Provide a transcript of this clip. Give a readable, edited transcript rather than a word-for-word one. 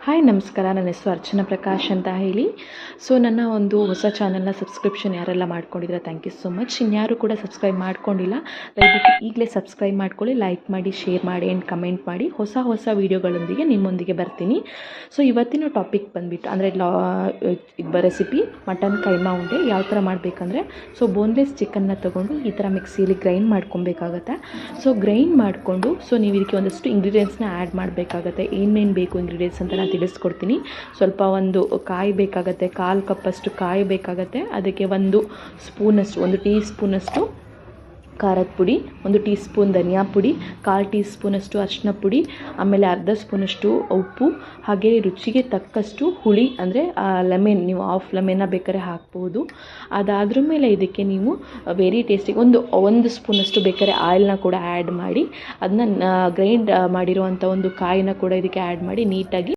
Hi ನಮಸ್ಕಾರ, ನನ್ನ ಹೆಸರು ಅರ್ಚನಾ ಪ್ರಕಾಶ್ ಅಂತ ಹೇಳಿ. ಸೊ ನನ್ನ ಒಂದು ಹೊಸ ಚಾನಲ್ನ ಸಬ್ಸ್ಕ್ರಿಪ್ಷನ್ ಯಾರೆಲ್ಲ ಮಾಡ್ಕೊಂಡಿದ್ರೆ ಥ್ಯಾಂಕ್ ಯು ಸೊ ಮಚ್. ಇನ್ಯಾರು ಕೂಡ ಸಬ್ಸ್ಕ್ರೈಬ್ ಮಾಡ್ಕೊಂಡಿಲ್ಲ, ದಯವಿಟ್ಟು ಈಗಲೇ ಸಬ್ಸ್ಕ್ರೈಬ್ ಮಾಡ್ಕೊಳ್ಳಿ, ಲೈಕ್ ಮಾಡಿ, ಶೇರ್ ಮಾಡಿ ಆ್ಯಂಡ್ ಕಮೆಂಟ್ ಮಾಡಿ. ಹೊಸ ವೀಡಿಯೋಗಳೊಂದಿಗೆ ನಿಮ್ಮೊಂದಿಗೆ ಬರ್ತೀನಿ. ಸೊ ಇವತ್ತಿನ ಟಾಪಿಕ್ ಬಂದುಬಿಟ್ಟು ಅಂದರೆ ರೆಸಿಪಿ ಮಟನ್ ಕೈಮಾ ಉಂಡೆ ಯಾವ ಥರ ಮಾಡಬೇಕಂದ್ರೆ, ಸೊ ಬೋನ್ಲೆಸ್ ಚಿಕನ್ನ ತೊಗೊಂಡು ಈ ಥರ ಮಿಕ್ಸಿಯಲ್ಲಿ ಗ್ರೈಂಡ್ ಮಾಡ್ಕೊಬೇಕಾಗತ್ತೆ. ಸೊ ಗ್ರೈಂಡ್ ಮಾಡಿಕೊಂಡು ಸೊ ನೀವು ಇದಕ್ಕೆ ಒಂದಷ್ಟು ಇಂಗ್ರೀಡಿಯೆಂಟ್ಸ್ನ ಆ್ಯಡ್ ಮಾಡಬೇಕಾಗತ್ತೆ. ಏನೇನು ಬೇಕು ಇಂಗ್ರೀಡಿಯೆಂಟ್ಸ್ ಅಂತ ನಾನು ತಿಳಿಸ್ಕೊಡ್ತೀನಿ. ಸ್ವಲ್ಪ ಒಂದು ಕಾಯಿ ಬೇಕಾಗತ್ತೆ, 1/4 ಕಪ್ಪಷ್ಟು ಕಾಯಿ ಬೇಕಾಗತ್ತೆ. ಅದಕ್ಕೆ 1 ಟೀ ಸ್ಪೂನಷ್ಟು ಖಾರದ ಪುಡಿ, 1 ಟೀ ಸ್ಪೂನ್ ಧನಿಯಾ ಪುಡಿ, 1/4 ಟೀ ಸ್ಪೂನಷ್ಟು ಅರಿಶಿನ ಪುಡಿ, ಆಮೇಲೆ ಅರ್ಧ ಸ್ಪೂನಷ್ಟು ಉಪ್ಪು, ಹಾಗೆ ರುಚಿಗೆ ತಕ್ಕಷ್ಟು ಹುಳಿ ಅಂದರೆ ಲೆಮನ್, ನೀವು ಹಾಫ್ ಲೆಮನ್ನ ಬೇಕಾದ್ರೆ ಹಾಕ್ಬೋದು. ಅದಾದ್ರ ಮೇಲೆ ಇದಕ್ಕೆ ನೀವು ವೆರಿ ಟೇಸ್ಟಿಗೆ ಒಂದು ಸ್ಪೂನಷ್ಟು ಬೇಕಾದ್ರೆ ಆಯಿಲ್ನ ಕೂಡ ಆ್ಯಡ್ ಮಾಡಿ, ಅದನ್ನ ಗ್ರೈಂಡ್ ಮಾಡಿರುವಂಥ ಒಂದು ಕಾಯಿನ ಕೂಡ ಇದಕ್ಕೆ ಆ್ಯಡ್ ಮಾಡಿ ನೀಟಾಗಿ